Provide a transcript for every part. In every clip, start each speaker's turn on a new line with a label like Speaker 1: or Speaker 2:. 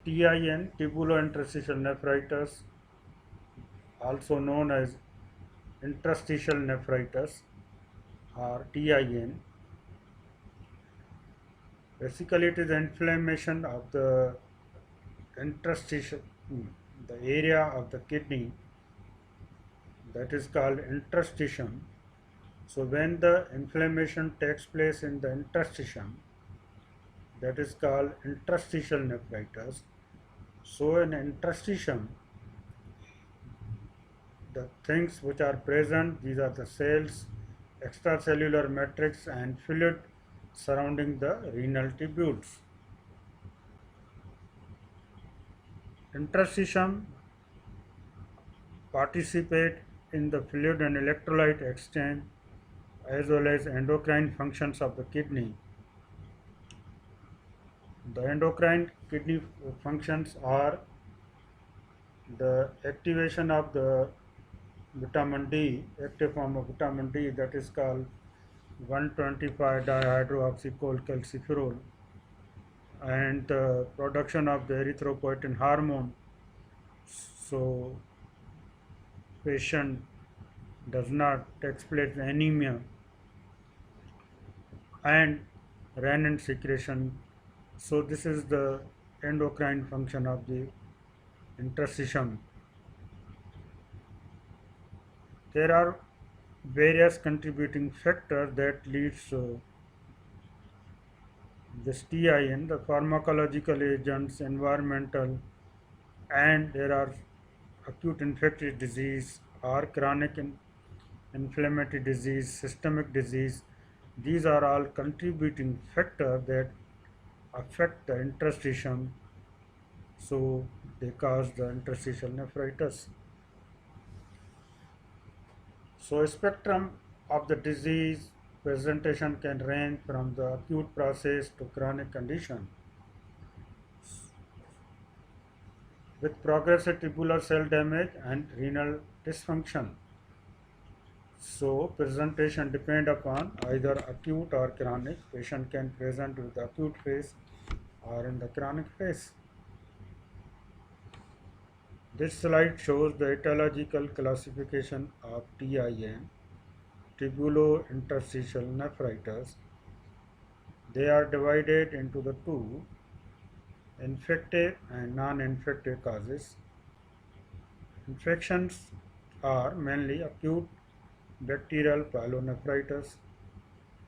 Speaker 1: TIN, tubulointerstitial nephritis, also known as interstitial nephritis or TIN. Basically, it is inflammation of the interstitial, the area of the kidney that is called interstitium. So, when the inflammation takes place in the interstitium, that is called interstitial nephritis. So, in interstitium, the things which are present, these are the cells, extracellular matrix, and fluid surrounding the renal tubules. Interstitium participate in the fluid and electrolyte exchange as well as endocrine functions of the kidney. The endocrine kidney functions are the activation of the vitamin D, active form of vitamin D, that is called 125 dihydroxycholecalciferol, and the production of the erythropoietin hormone. So patient does not experience anemia, and renin secretion. So this is the endocrine function of the interstitium. There are various contributing factors that leads to this TIN, the pharmacological agents, environmental, and there are acute infectious disease or chronic inflammatory disease, systemic disease. These are all contributing factors that affect the interstitium, so they cause the interstitial nephritis. So spectrum of the disease presentation can range from the acute process to chronic condition. With progressive tubular cell damage and renal dysfunction. So presentation depend upon either acute or chronic. Patient can present with the acute phase or in the chronic phase. This slide shows the etiological classification of TIN, tubulointerstitial nephritis. They are divided into the two, infective and non-infective causes. Infections are mainly acute bacterial pyelonephritis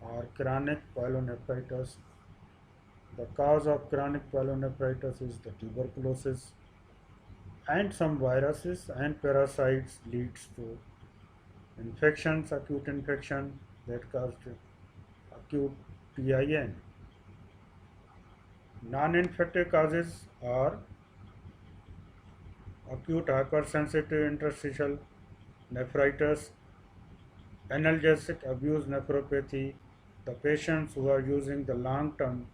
Speaker 1: or chronic pyelonephritis. The cause of chronic pyelonephritis is the tuberculosis, and some viruses and parasites leads to infections, acute infection that cause acute TIN. Non-infective causes are acute hypersensitive interstitial nephritis, analgesic abuse nephropathy, the patients who are using the long-term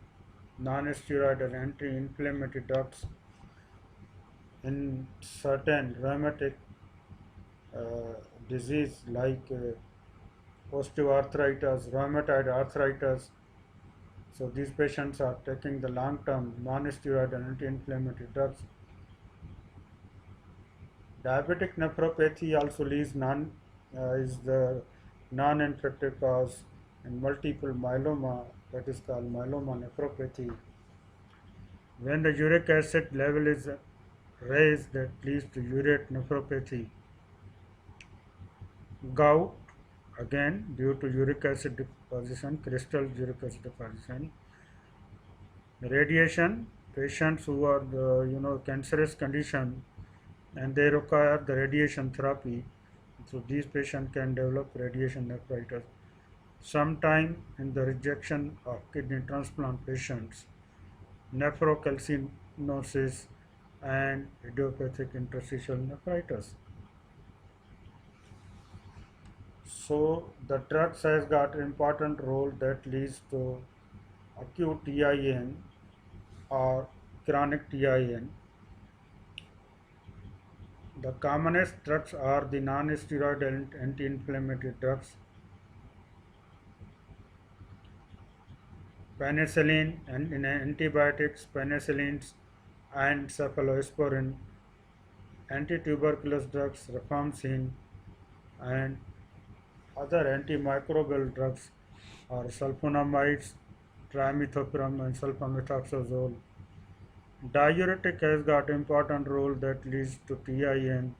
Speaker 1: non-steroidal anti-inflammatory drugs in certain rheumatic uh, disease like osteoarthritis, rheumatoid arthritis. So these patients are taking the long-term non-steroidal anti-inflammatory drugs. Diabetic nephropathy also is the non-infective cause in multiple myeloma, that is called myeloma nephropathy. When the uric acid level is raised, that leads to urate nephropathy. Gout, again due to uric acid deposition, crystal uric acid deposition. Radiation, patients who are cancerous condition and they require the radiation therapy, so these patients can develop radiation nephritis. Sometime in the rejection of kidney transplant patients, nephrocalcinosis and idiopathic interstitial nephritis. So the drugs has got an important role that leads to acute TIN or chronic TIN. The commonest drugs are the non-steroidal anti-inflammatory drugs, penicillin and in antibiotics, penicillins and cephalosporin, anti-tuberculous drugs, rifampicin, and other antimicrobial drugs are sulfonamides, trimethoprim, and sulfamethoxazole. Diuretic has got important role that leads to TIN,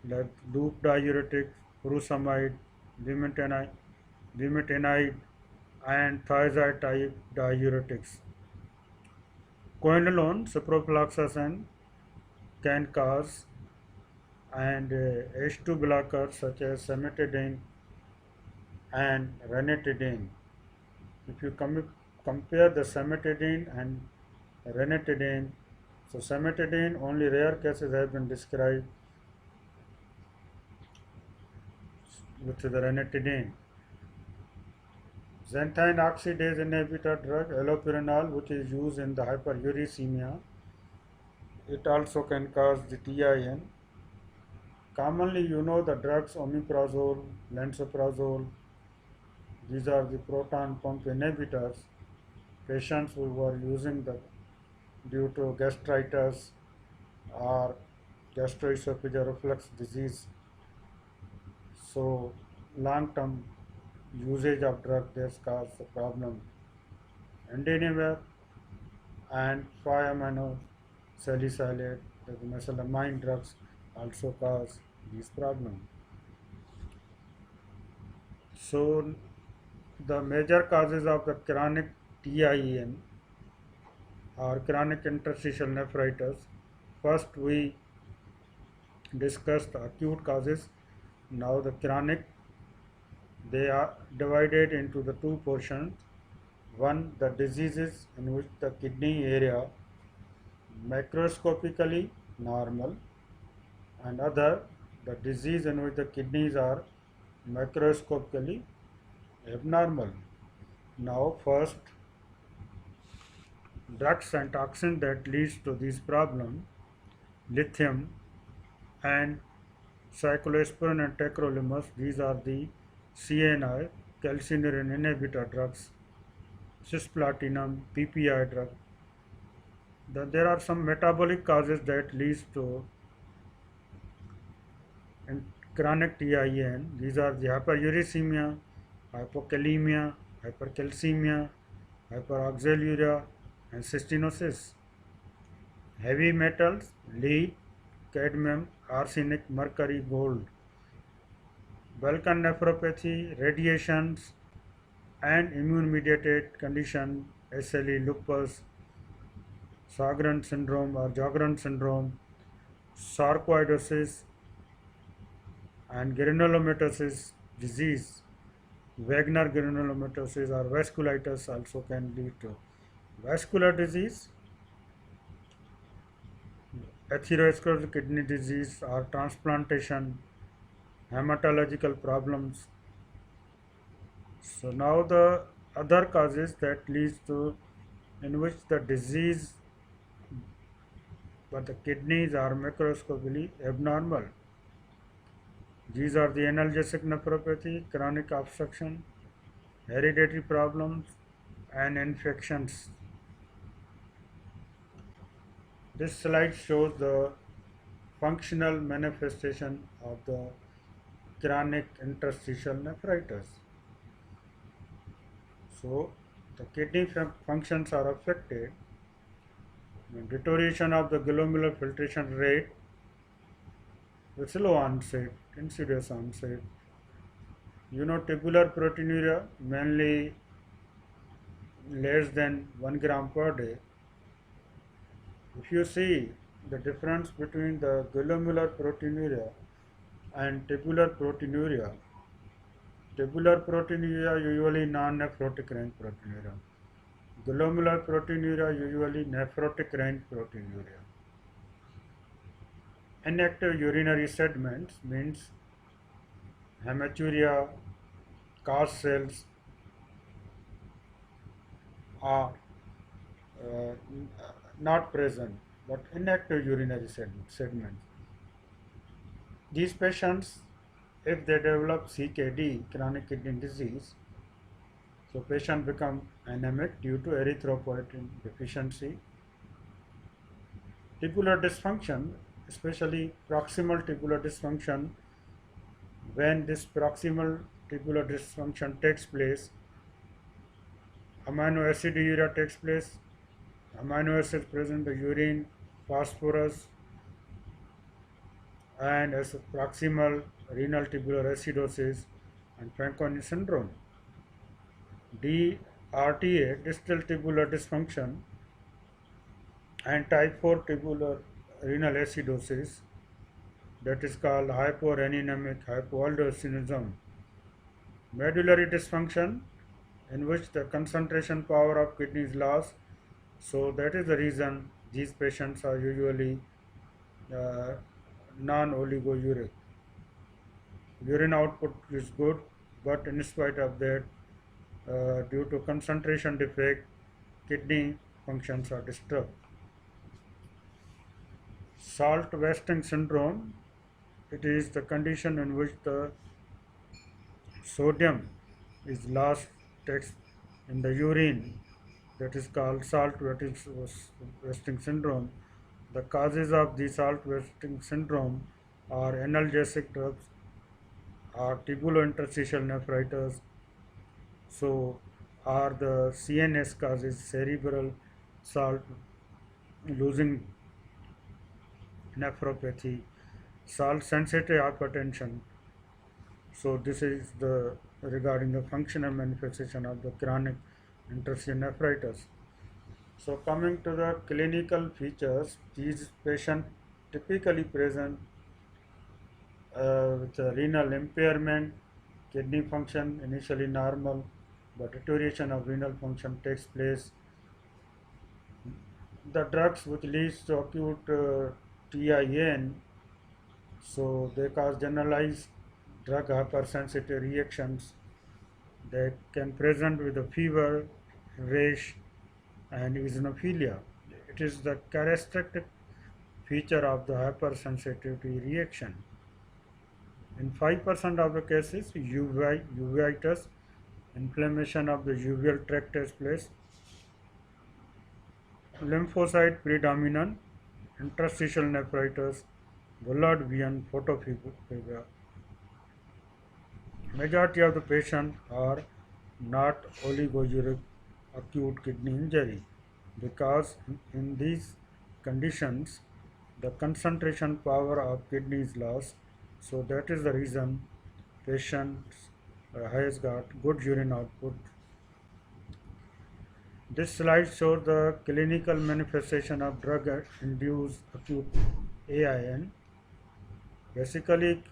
Speaker 1: like loop diuretic, furosemide, vimentinide, vimentinide, and thiazide type diuretics. Quinolone, ciprofloxacin can cause, and H2 blockers such as cimetidine and ranitidine. If you compare the cimetidine and ranitidine, so cimetidine only rare cases have been described with the ranitidine. Xanthine oxidase inhibitor drug allopurinol, which is used in the hyperuricemia, it also can cause the TIN. Commonly, you know the drugs omeprazole, lansoprazole, these are the proton pump inhibitors. Patients who were using the due to gastritis or gastroesophageal reflux disease. So long-term usage of drug this cause the problem. Indenivir and 5-amino salicylate, the mesalamine drugs also cause these problems. So the major causes of the chronic TIN or chronic interstitial nephritis. First we discussed the acute causes. Now the chronic, they are divided into the two portions. One, the diseases in which the kidney area macroscopically normal, and other, the disease in which the kidneys are macroscopically abnormal. Now first, drugs and toxins that leads to these problems, lithium and cyclosporin and tacrolimus, these are the CNI, calcineurin inhibitor drugs, cisplatinum, PPI drug. Then there are some metabolic causes that leads to chronic TIN. These are the hyperuricemia, hypokalemia, hypercalcemia, hyperoxaluria, and cystinosis. Heavy metals, lead, cadmium, arsenic, mercury, gold. Balkan nephropathy, radiations, and immune-mediated condition, SLE, lupus, Sjogren syndrome or Sjogren syndrome, sarcoidosis, and granulomatosis disease. Wagner granulomatosis or vasculitis also can lead to vascular disease, atherosclerotic kidney disease or transplantation, hematological problems. So now the other causes that leads to in which the disease but the kidneys are macroscopically abnormal. These are the analgesic nephropathy, chronic obstruction, hereditary problems, and infections. This slide shows the functional manifestation of the chronic interstitial nephritis. So, the kidney functions are affected. Deterioration of the glomerular filtration rate with slow onset, insidious onset. You know, tubular proteinuria, mainly less than 1 gram per day. If you see the difference between the glomerular proteinuria and tubular proteinuria usually non-nephrotic range proteinuria. Glomerular proteinuria usually nephrotic range proteinuria. Inactive urinary sediments means hematuria, cast cells are uh, not present, but inactive urinary sediments. These patients, if they develop CKD, chronic kidney disease, so patient become anemic due to erythropoietin deficiency. Tubular dysfunction, especially proximal tubular dysfunction, when this proximal tubular dysfunction takes place, amino aciduria takes place, amino acids present in the urine, phosphorus, and as a proximal renal tubular acidosis and Fanconi syndrome. DRTA, distal tubular dysfunction, and type 4 tubular renal acidosis, that is called hyporeninemic hypoaldosteronism. Medullary dysfunction, in which the concentration power of kidney is lost. So that is the reason these patients are usually uh, non-oliguric. Urine output is good, but in spite of that, due to concentration defect, kidney functions are disturbed. Salt wasting syndrome, it is the condition in which the sodium is lost text in the urine, that is called salt wasting syndrome. The causes of the salt wasting syndrome are analgesic drugs or tubulointerstitial nephritis. So, are the CNS causes cerebral salt losing nephropathy, salt sensitive hypertension. So this is the regarding the functional manifestation of the chronic interstitial nephritis. So coming to the clinical features, these patients typically present with a renal impairment, kidney function initially normal, but deterioration of renal function takes place. The drugs which leads to acute TIN, so they cause generalized drug hypersensitive reactions. They can present with a fever, rash, and eosinophilia. It is the characteristic feature of the hypersensitivity reaction. In 5% of the cases, uveitis, inflammation of the uveal tract takes place. Lymphocyte predominant, interstitial nephritis, blood vein photophobia. Majority of the patients are not oliguric acute kidney injury because in these conditions the concentration power of kidney is lost. So that is the reason patient has got good urine output. This slide shows the clinical manifestation of drug induced acute AIN. Basically,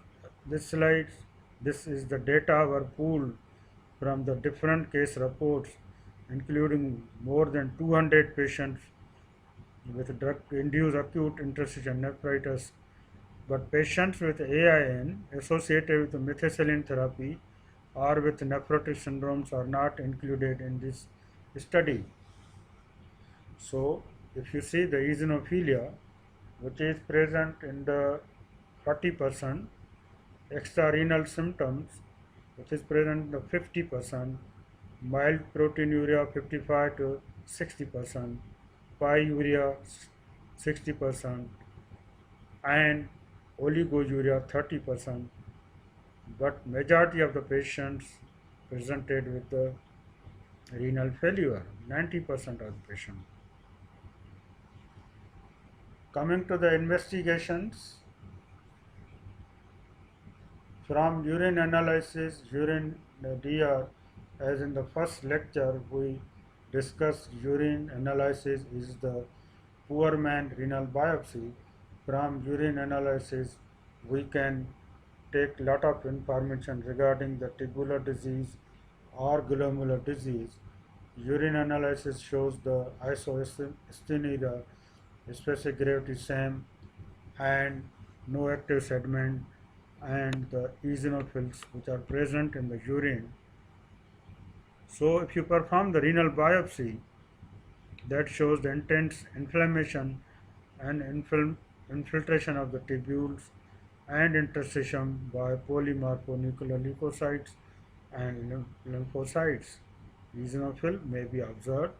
Speaker 1: this slide, this is the data were pooled from the different case reports, including more than 200 patients with drug-induced acute interstitial nephritis. But patients with AIN associated with methicillin therapy or with nephrotic syndromes are not included in this study. So, if you see the eosinophilia, which is present in the 40%, extrarenal symptoms, which is present in the 50%, mild proteinuria 55 to 60%, pyuria 60%, and oliguria 30%. But majority of the patients presented with the renal failure, 90% of the patients. Coming to the investigations, from urine analysis, urine DR, as in the first lecture we discussed urine analysis is the poor man renal biopsy. From urine analysis we can take lot of information regarding the tubular disease or glomerular disease. Urine analysis shows the isocyanidia, specific gravity same, and no active sediment, and the eosinophils which are present in the urine. So if you perform the renal biopsy, that shows the intense inflammation and infiltration of the tubules and interstitium by polymorphonuclear leukocytes and lymphocytes. Eosinophil may be observed.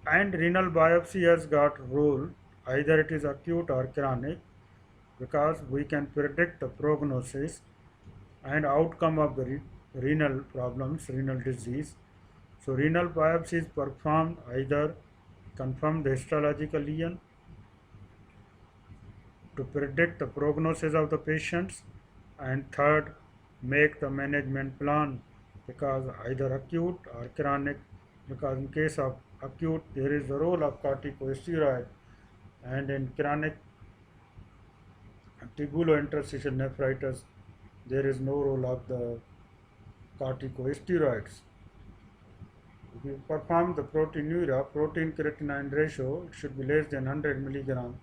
Speaker 1: And renal biopsy has got role, either it is acute or chronic, because we can predict the prognosis and outcome of the renal problems, renal disease. So renal biopsy is performed either confirm the histological lesion to predict the prognosis of the patients, and third, make the management plan, because either acute or chronic, because in case of acute there is the role of corticosteroid, and in chronic tubulointerstitial nephritis there is no role of the corticosteroids. If you perform the proteinuria, protein creatinine ratio, it should be less than 100 milligram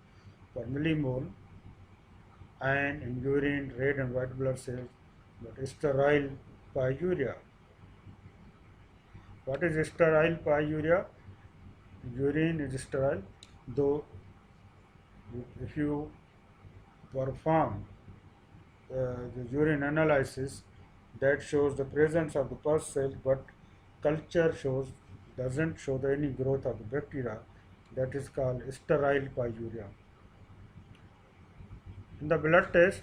Speaker 1: per millimole, and in urine, red and white blood cells, but sterile pyuria. What is sterile pyuria? Urine is sterile, though if you perform the urine analysis, that shows the presence of the pus cells, but culture doesn't show any growth of the bacteria. That is called sterile pyuria. In the blood test,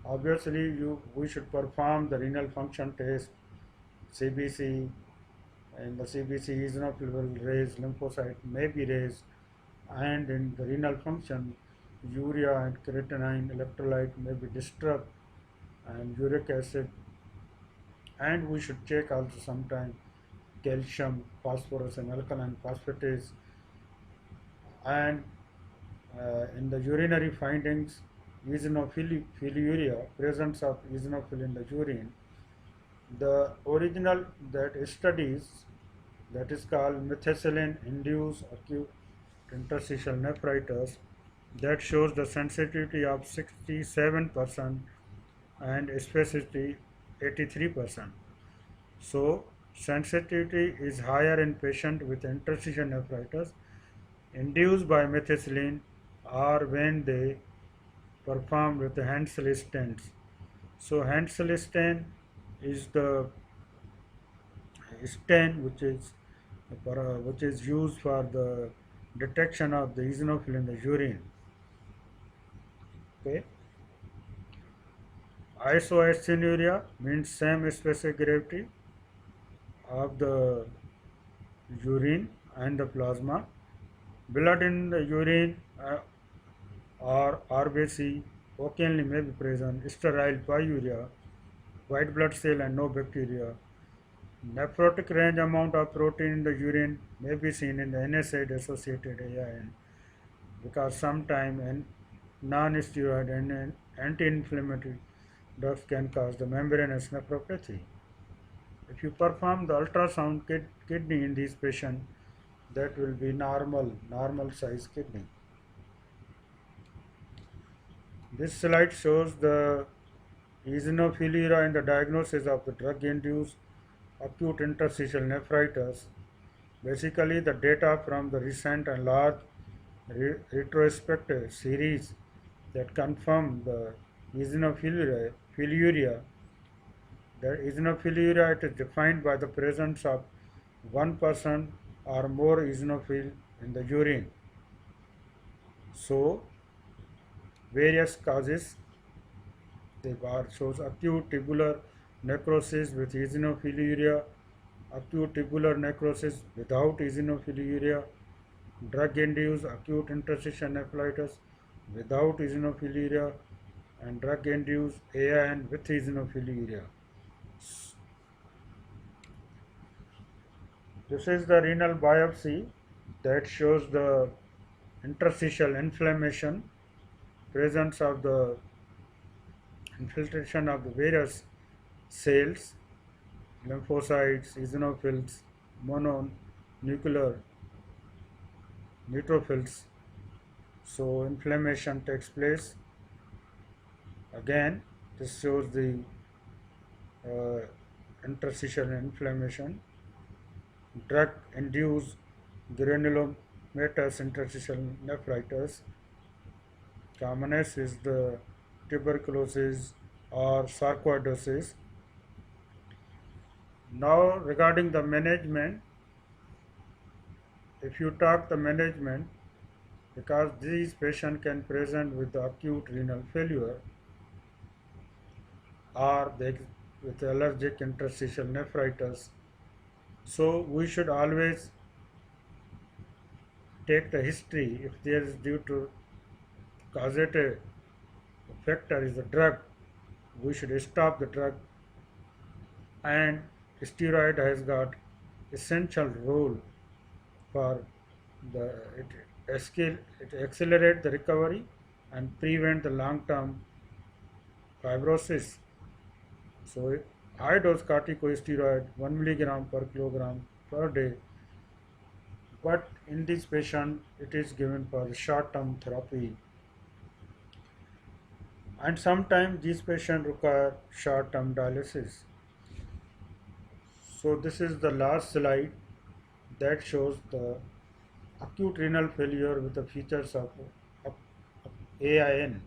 Speaker 1: obviously we should perform the renal function test, CBC, and the CBC eosinophil will raise, lymphocyte may be raised, and in the renal function, urea and creatinine electrolyte may be disturbed, and uric acid, and we should check also sometime calcium, phosphorus, and alkaline phosphatase, and in the urinary findings, eosinophiluria, presence of eosinophil in the urine. The original that studies, that is called methicillin induced acute interstitial nephritis, that shows the sensitivity of 67% and specificity 83%. So sensitivity is higher in patient with interstitial nephritis induced by methicillin, or when they perform with the Hansel stents. So Hansel stent is the stent which is used for the detection of the eosinophil in the urine. Okay. Isoacinuria means same specific gravity of the urine and the plasma. Blood in the urine or RBC occasionally may be present. Sterile pyuria, white blood cell and no bacteria. Nephrotic range amount of protein in the urine may be seen in the NSAID associated AIN, because sometimes non-steroid and anti-inflammatory drugs can cause the membranous nephropathy. If you perform the ultrasound kidney in these patients, that will be normal size kidney. This slide shows the eosinophilia in the diagnosis of the drug-induced acute interstitial nephritis. Basically, the data from the recent and large retrospective series that confirm the eosinophilia. The eosinophilia, it is defined by the presence of 1% or more eosinophil in the urine. So, various causes, the bar shows acute tubular necrosis with eosinophilia, acute tubular necrosis without eosinophilia, drug-induced acute interstitial nephritis without eosinophilia, and drug-induced AIN with eosinophilia. This is the renal biopsy that shows the interstitial inflammation, presence of the infiltration of the various cells, lymphocytes, eosinophils, mononuclear neutrophils. So inflammation takes place. Again, this shows the interstitial inflammation. Drug-induced granulomatous interstitial nephritis. Commonest is the tuberculosis or sarcoidosis. Now, regarding the management, if you talk the management, because these patients can present with the acute renal failure or with allergic interstitial nephritis. So we should always take the history. If there is due to causative factor is the drug, we should stop the drug. And steroid has got essential role for the it accelerate the recovery and prevent the long-term fibrosis. So high dose corticosteroid 1 milligram per kilogram per day, but in this patient it is given for short-term therapy, and sometimes these patients require short-term dialysis. So this is the last slide that shows the acute renal failure with the features of AIN,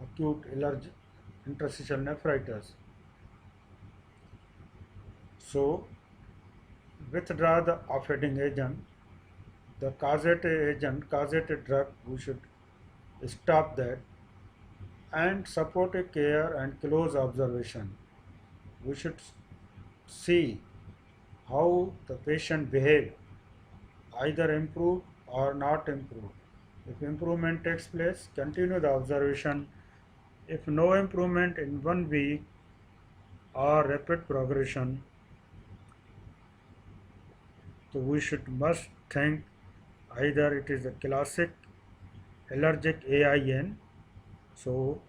Speaker 1: acute allergic interstitial nephritis. So withdraw the offending agent, the causative agent, causative drug, we should stop that, and supportive care and close observation. We should see how the patient behave, either improve or not improve. If improvement takes place, continue the observation. If no improvement in 1 week or rapid progression, so we should must think either it is a classic allergic AIN, so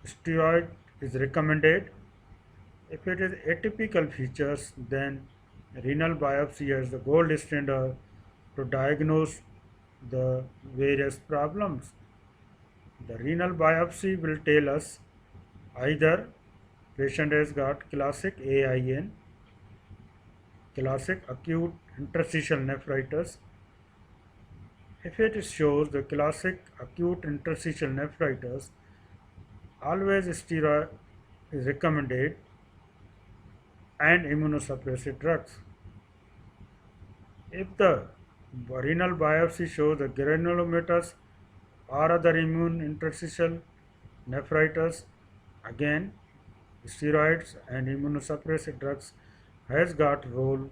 Speaker 1: steroid is recommended. If it is atypical features, then renal biopsy is the gold standard to diagnose the various problems. The renal biopsy will tell us either patient has got classic AIN, classic acute interstitial nephritis. If it shows the classic acute interstitial nephritis, always steroid is recommended and immunosuppressive drugs. If the renal biopsy shows the granulomatous or other immune interstitial nephritis, again steroids and immunosuppressive drugs has got role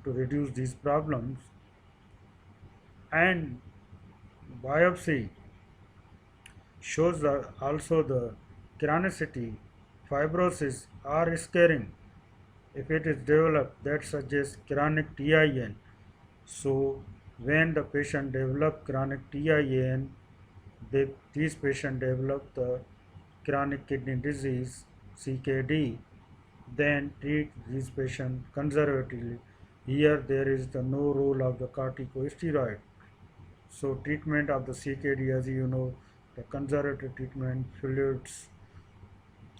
Speaker 1: to reduce these problems. And biopsy shows also the chronicity, fibrosis or scarring. If it is developed, that suggests chronic TIN. So when the patient develop chronic TIN, these patients develop the chronic kidney disease CKD, then treat these patients conservatively. Here there is the no role of the corticosteroid. So treatment of the CKD, as you know, the conservative treatment, fluids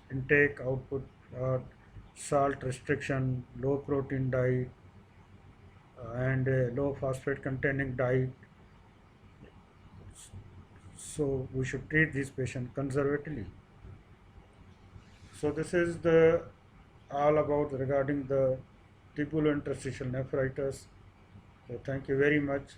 Speaker 1: intake, output, salt restriction, low protein diet, and low phosphate containing diet. So we should treat this patient conservatively. So this is the all about regarding the tubulointerstitial nephritis. So thank you very much.